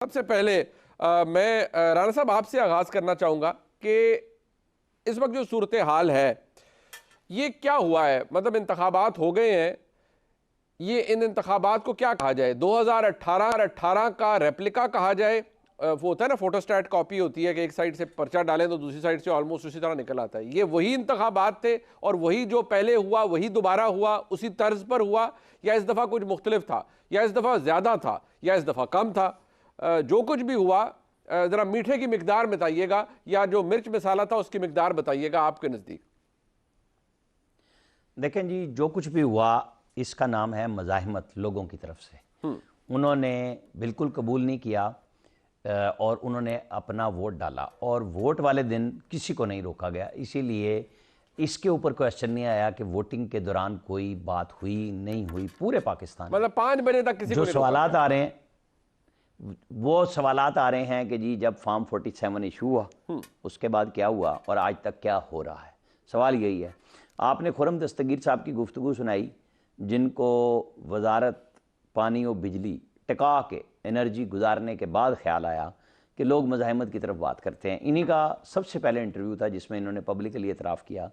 सबसे पहले मैं राणा साहब आपसे आगाज करना चाहूंगा कि इस वक्त जो सूरत हाल है ये क्या हुआ है। मतलब इंतखाबात हो गए हैं, ये इन इंतखाबात को क्या कहा जाए, 2018 का रेप्लिका कहा जाए। वो होता है ना, फोटोस्टैट कॉपी होती है कि एक साइड से पर्चा डालें तो दूसरी साइड से ऑलमोस्ट उसी तरह निकल आता है। ये वही इंतखाबात थे और वही जो पहले हुआ वही दोबारा हुआ, उसी तर्ज पर हुआ, या इस दफ़ा कुछ मुख्तलिफ था, या इस दफ़ा ज़्यादा था, या इस दफ़ा कम था। जो कुछ भी हुआ ज़रा मीठे की मिकदार बताइएगा, या जो मिर्च मसाला था उसकी मिकदार बताइएगा आपके नज़दीक। देखें जी, जो कुछ भी हुआ इसका नाम है मज़ाहिमत लोगों की तरफ से। उन्होंने बिल्कुल कबूल नहीं किया और उन्होंने अपना वोट डाला और वोट वाले दिन किसी को नहीं रोका गया। इसीलिए इसके ऊपर क्वेश्चन नहीं आया कि वोटिंग के दौरान कोई बात हुई नहीं हुई। पूरे पाकिस्तान मतलब 5 बजे तक किसी जो को सवालात आ रहे हैं, वो सवालात आ रहे हैं कि जी जब फॉर्म 47 इशू हुआ उसके बाद क्या हुआ और आज तक क्या हो रहा है। सवाल यही है। आपने खुर्रम दस्तगीर साहब की गुफ्तगू सुनाई, जिनको वजारत पानी और बिजली टिका के एनर्जी गुजारने के बाद ख्याल आया कि लोग मज़ाहिमत की तरफ बात करते हैं। इन्हीं का सबसे पहले इंटरव्यू था जिसमें इन्होंने पब्लिकली एतराफ़ किया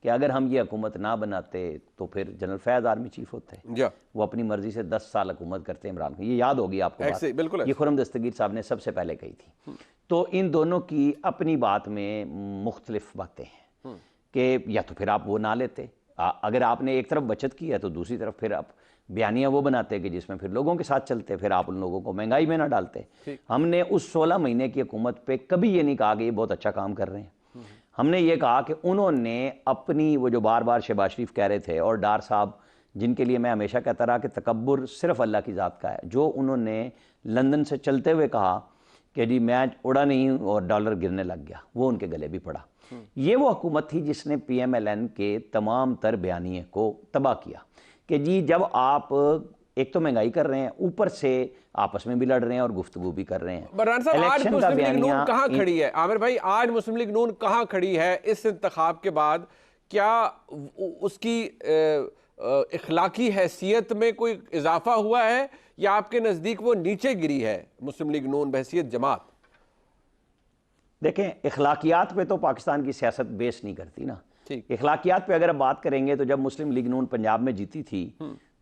कि अगर हम ये हुकूमत ना बनाते तो फिर जनरल फैज़ आर्मी चीफ होते। वो अपनी मर्जी से 10 साल हुकूमत करते इमरान खान। ये याद होगी आपको बात, बिल्कुल ये खुर्रम दस्तगीर साहब ने सबसे पहले कही थी। तो इन दोनों की अपनी बात में मुख्तलिफ बातें हैं कि या तो फिर आप वो ना लेते, अगर आपने एक तरफ बचत की है तो दूसरी तरफ फिर आप बयानियाँ वो बनाते कि जिसमें फिर लोगों के साथ चलते, फिर आप उन लोगों को महंगाई में ना डालते। हमने उस 16 महीने की हुकूमत पे कभी ये नहीं कहा कि ये बहुत अच्छा काम कर रहे हैं। हमने ये कहा कि उन्होंने अपनी वो जो बार बार शहबाज शरीफ कह रहे थे और डार साहब, जिनके लिए मैं हमेशा कहता रहा कि तकब्बुर सिर्फ अल्लाह की ज़ात का है, जो उन्होंने लंदन से चलते हुए कहा कि जी मैं उड़ा नहीं और डॉलर गिरने लग गया, वो उनके गले भी पड़ा। ये वो हुकूमत थी जिसने PMLN के तमाम तर बयानिए को तबाह किया कि जी जब आप एक तो महंगाई कर रहे हैं, ऊपर से आपस में भी लड़ रहे हैं और गुफ्तगू भी कर रहे हैं। आज मुस्लिम लीग नून कहाँ खड़ी है आमिर भाई? आज मुस्लिम लीग नून कहाँ खड़ी है इस इंतखाब के बाद? क्या उसकी इखलाकी हैसियत में कोई इजाफा हुआ है, या आपके नजदीक वो नीचे गिरी है मुस्लिम लीग नून बहैसियत जमात? देखें, इखलाकियात पे तो पाकिस्तान की सियासत बेस नहीं करती ना। इखलाकियात पे अगर बात करेंगे तो जब मुस्लिम लीग नून पंजाब में जीती थी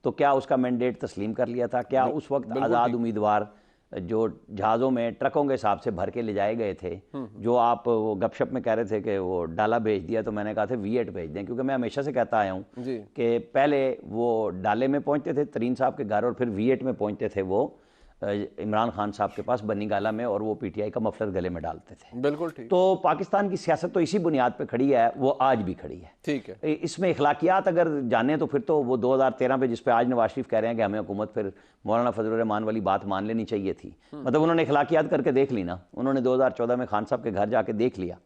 तो क्या उसका मैंडेट तस्लीम कर लिया था? क्या उस वक्त आज़ाद उम्मीदवार जो जहाज़ों में ट्रकों के हिसाब से भर के ले जाए गए थे, जो आप वो गपशप में कह रहे थे कि वो डाला भेज दिया, तो मैंने कहा था V8 भेज दें, क्योंकि मैं हमेशा से कहता आया हूँ कि पहले वो डाले में पहुँचते थे तरीन साहब के घर और फिर V8 में पहुँचते थे वो इमरान खान साहब के पास बनी गाला में, और वो PTI का मफलर गले में डालते थे। बिल्कुल ठीक। तो पाकिस्तान की सियासत तो इसी बुनियाद पे खड़ी है, वो आज भी खड़ी है। ठीक है। इसमें इखलाकियात अगर जाने तो फिर तो वो 2013 पे जिस पे आज नवाज शरीफ कह रहे हैं कि हमें हुकूमत फिर मौलाना फजलुर रहमान वाली बात मान लेनी चाहिए थी। मतलब उन्होंने इखलाकियात करके देख ली ना, उन्होंने 2014 में खान साहब के घर जाके देख लिया।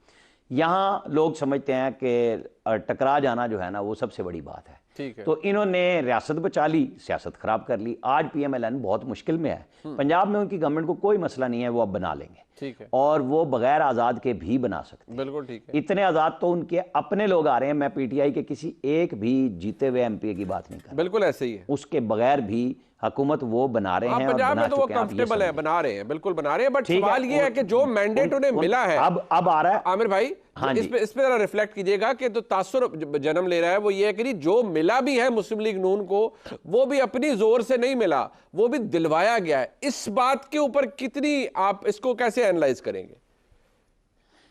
यहाँ लोग समझते हैं कि टकरा जाना जो है ना वो सबसे बड़ी बात है। ठीक है। तो इन्होंने रियासत बचा ली, सियासत खराब कर ली। आज PMLN बहुत मुश्किल में है। पंजाब में उनकी गवर्नमेंट को कोई मसला नहीं है, वो अब बना लेंगे। ठीक है। और वो बगैर आज़ाद के भी बना सकते हैं। बिल्कुल ठीक है। इतने आज़ाद तो उनके अपने लोग आ रहे हैं। मैं PTI के किसी एक भी जीते हुए MP की बात नहीं कर रहा। बिल्कुल ऐसे ही है। उसके बगैर भी हुकूमत वो बना रहे हैं। पंजाब में तो वो कंफर्टेबल है, बना रहे हैं, बिल्कुल बना रहे हैं। बट सवाल ये है कि जो मैंडेट उन्हें मिला है, अब आ रहा है आमिर भाई, हाँ इस पे जरा रिफ्लेक्ट कीजिएगा कि तो तासुर जन्म ले रहा है वो ये है कि जो मिला भी है मुस्लिम लीग नून को, वो भी अपनी जोर से नहीं मिला, वो भी दिलवाया गया है। इस बात के ऊपर कितनी आप इसको कैसे एनालाइज करेंगे?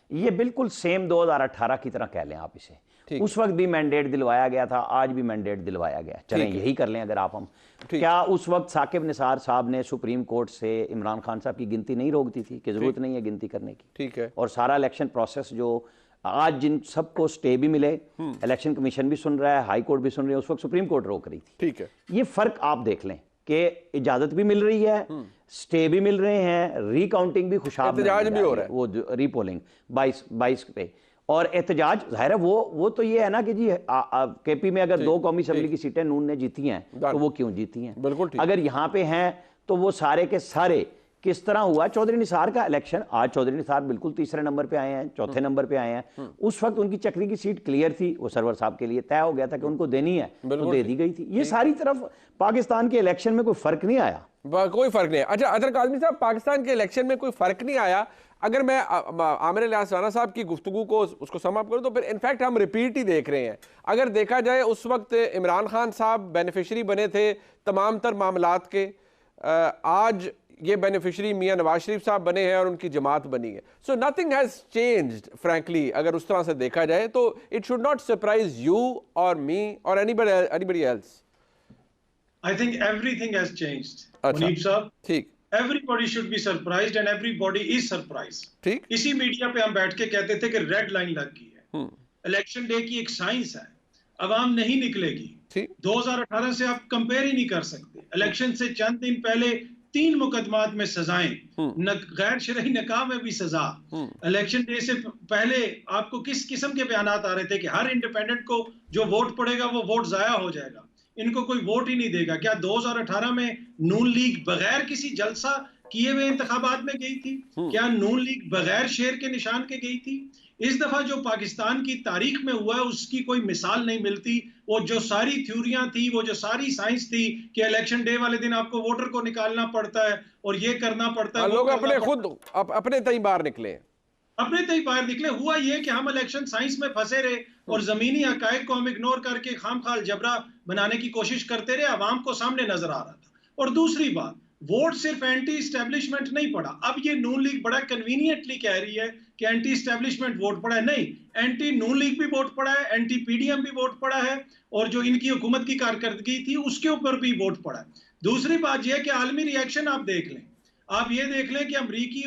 ये बिल्कुल सेम 2018 की तरह कह लें आप इसे। उस वक्त भी मैंडेट दिलवाया गया था, आज भी मैंडेट दिलवाया गया। चलें यही कर लें अगर आप हम। क्या उस वक्त साकिब निसार साहब ने सुप्रीम कोर्ट से इमरान खान साहब की गिनती नहीं रोक दी थी कि जरूरत नहीं है गिनती करने की? ठीक है। और सारा इलेक्शन प्रोसेस जो आज जिन सबको स्टे भी मिले, इलेक्शन कमीशन भी सुन रहा है, हाई कोर्ट भी सुन रही है, उस वक्त सुप्रीम कोर्ट रोक रही थी। ठीक है। ये फर्क आप देख लें कि इजाजत भी मिल रही है, स्टे भी मिल रहे हैं, रिकाउंटिंग भी खुशाब भी हो रहा है, वो रीपोलिंग 22 पे, और एहतजाज जाहिर है वो तो ये है ना कि जी KP में अगर 2 कौमी असम्बली की सीटें नून ने जीती हैं तो वो क्यों जीती हैं? बिल्कुल ठीक। अगर यहाँ पे हैं तो वो सारे के सारे किस तरह हुआ चौधरी निसार का इलेक्शन। आज चौधरी निसार बिल्कुल तीसरे नंबर पे आए हैं, चौथे नंबर पे आए हैं। उस वक्त उनकी चक्री की सीट क्लियर थी, वो सरवर साहब के लिए तय हो गया था कि उनको देनी है, तो दे दी गई थी। ये सारी तरफ पाकिस्तान के इलेक्शन में कोई फर्क नहीं आया, कोई फर्क नहीं। अच्छा अदर काजमी साहब, पाकिस्तान के इलेक्शन में कोई फर्क नहीं आया। अगर मैं आमिर इलियास राना साहब की गुफ्तगू को उसको सम अप करूं तो फिर इनफैक्ट हम रिपीट ही देख रहे हैं। अगर देखा जाए उस वक्त इमरान खान साहब बेनिफिशरी बने थे तमाम तर मामलात के, आज ये बेनिफिशरी मियां नवाज शरीफ साहब बने हैं और उनकी जमात बनी है। So nothing has changed frankly, अगर उस तरह से देखा जाए तो it should not surprise you और मी और anybody else. I think everything has changed. अच्छा, मुनीब साहब, ठीक, everybody should be surprised and everybody is surprised. ठीक, इसी मीडिया पे हम बैठ के कहते थे कि रेड लाइन लग गई है। इलेक्शन डे की एक साइंस है, अवाम नहीं निकलेगी। ठीक, 2018 से आप कंपेयर ही नहीं कर सकते। इलेक्शन से चंद दिन पहले 3 मुकदमात में सजाएं, गैर शरई निकाह में भी सजा। इलेक्शन डे से पहले आपको किस किस्म के बयानात आ रहे थे कि हर इंडिपेंडेंट को जो वोट पड़ेगा वो वोट जाया हो जाएगा, इनको कोई वोट ही नहीं देगा। क्या 2018 में नून लीग बगैर किसी जलसा किए हुए इंतखाबात में गई थी? क्या नून लीग बगैर शेर के निशान के गई थी? इस दफा जो पाकिस्तान की तारीख में हुआ है उसकी कोई मिसाल नहीं मिलती। वो जो सारी थ्योरियां थी, वो जो सारी साइंस थी कि इलेक्शन डे वाले दिन आपको वोटर को निकालना पड़ता है और ये करना पड़ता है, लोग अपने खुद अपने तई बाहर निकले, अपने तय बाहर निकले। हुआ ये कि हम इलेक्शन साइंस में फंसे रहे और जमीनी हकायक को हम इग्नोर करके खामखाल जबरा बनाने की कोशिश करते रहे। आवाम को सामने नजर आ रहा था। और दूसरी बात, वोट सिर्फ एंटी इस्टेब्लिशमेंट नहीं पड़ा। अब ये नून लीग बड़ा कन्वीनियंटली कह रही है कि एंटी इस्टेब्लिशमेंट वोट पड़ा है। नहीं, एंटी नून लीग भी वोट पड़ा है, एंटी पीडीएम भी वोट पड़ा है, और जो इनकी हुकूमत की कारकर्दगी थी उसके ऊपर भी वोट पड़ा है। दूसरी बात यह कि आलमी रिएक्शन आप देख लें। आप ये देख लें कि अमरीकी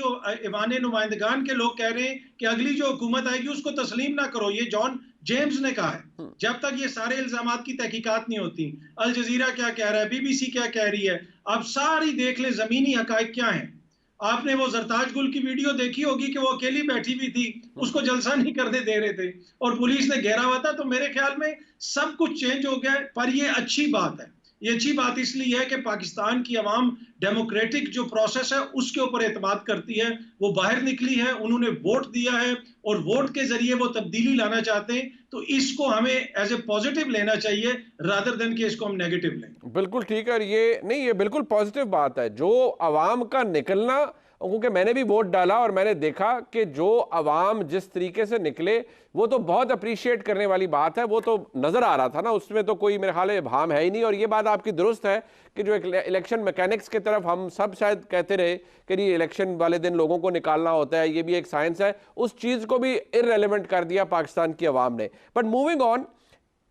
ईवान नुमाइंदगान के लोग कह रहे हैं कि अगली जो हुकूमत आएगी उसको तस्लीम ना करो। ये जॉन जेम्स ने कहा है, जब तक ये सारे इल्जामात की तहकीकात नहीं होती। अल जजीरा क्या कह रहा है, बीबीसी क्या कह रही है, आप सारी देख लें जमीनी हकायक क्या है। आपने वो जरताज गुल की वीडियो देखी होगी कि वो अकेली बैठी हुई थी, उसको जलसा नहीं करने दे रहे थे और पुलिस ने घेरा हुआ था। तो मेरे ख्याल में सब कुछ चेंज हो गया है। पर ये अच्छी बात है। ये अच्छी बात इसलिए है कि पाकिस्तान की आवाम डेमोक्रेटिक जो प्रोसेस है उसके ऊपर एतमाद करती है। वो बाहर निकली है, उन्होंने वोट दिया है और वोट के जरिए वो तब्दीली लाना चाहते हैं। तो इसको हमें एज ए पॉजिटिव लेना चाहिए रादर देन कि इसको हम नेगेटिव लें। बिल्कुल ठीक है। ये नहीं, ये बिल्कुल पॉजिटिव बात है जो अवाम का निकलना, क्योंकि मैंने भी वोट डाला और मैंने देखा कि जो अवाम जिस तरीके से निकले वो तो बहुत अप्रिशिएट करने वाली बात है। वो तो नज़र आ रहा था ना, उसमें तो कोई मेरे ख्याल में भाम है ही नहीं। और ये बात आपकी दुरुस्त है कि जो इलेक्शन मैकेनिक्स की तरफ हम सब शायद कहते रहे कि ये इलेक्शन वाले दिन लोगों को निकालना होता है, ये भी एक साइंस है, उस चीज़ को भी इररेलेवेंट कर दिया पाकिस्तान की अवाम ने। But moving on,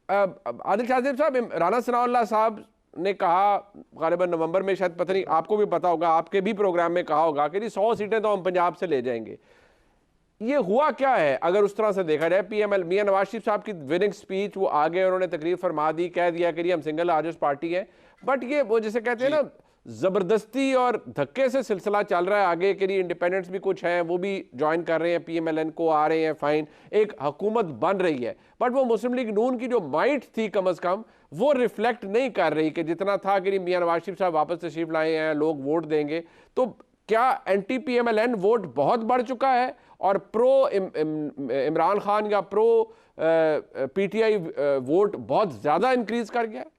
Adil Shah साहब, राना सनाउल्लाह साहब ने कहा ग़ालिबन नवंबर में, शायद पता नहीं आपको भी पता होगा, आपके भी प्रोग्राम में कहा होगा कि 100 सीटें तो हम पंजाब से ले जाएंगे। ये हुआ क्या है अगर उस तरह से देखा जाए? पीएमएल मियां नवाज शरीफ साहब की विनिंग स्पीच, वो आगे उन्होंने तकरीर फरमा दी, कह दिया कि हम सिंगल लार्जेस्ट पार्टी है। बट ये वो जिसे कहते हैं ना, ज़बरदस्ती और धक्के से सिलसिला चल रहा है आगे के लिए। इंडिपेंडेंट्स भी कुछ हैं, वो भी ज्वाइन कर रहे हैं पीएमएलएन को, आ रहे हैं, फाइन, एक हुकूमत बन रही है। बट वो मुस्लिम लीग नून की जो माइट थी कम अज़ कम वो रिफ्लेक्ट नहीं कर रही कि जितना था कि मियां नवाज शरीफ साहब वापस तशरीफ लाए हैं, लोग वोट देंगे। तो क्या एंटी पीएमएलएन वोट बहुत बढ़ चुका है और प्रो इमरान खान या प्रो पीटीआई वोट बहुत ज़्यादा इंक्रीज कर गया है?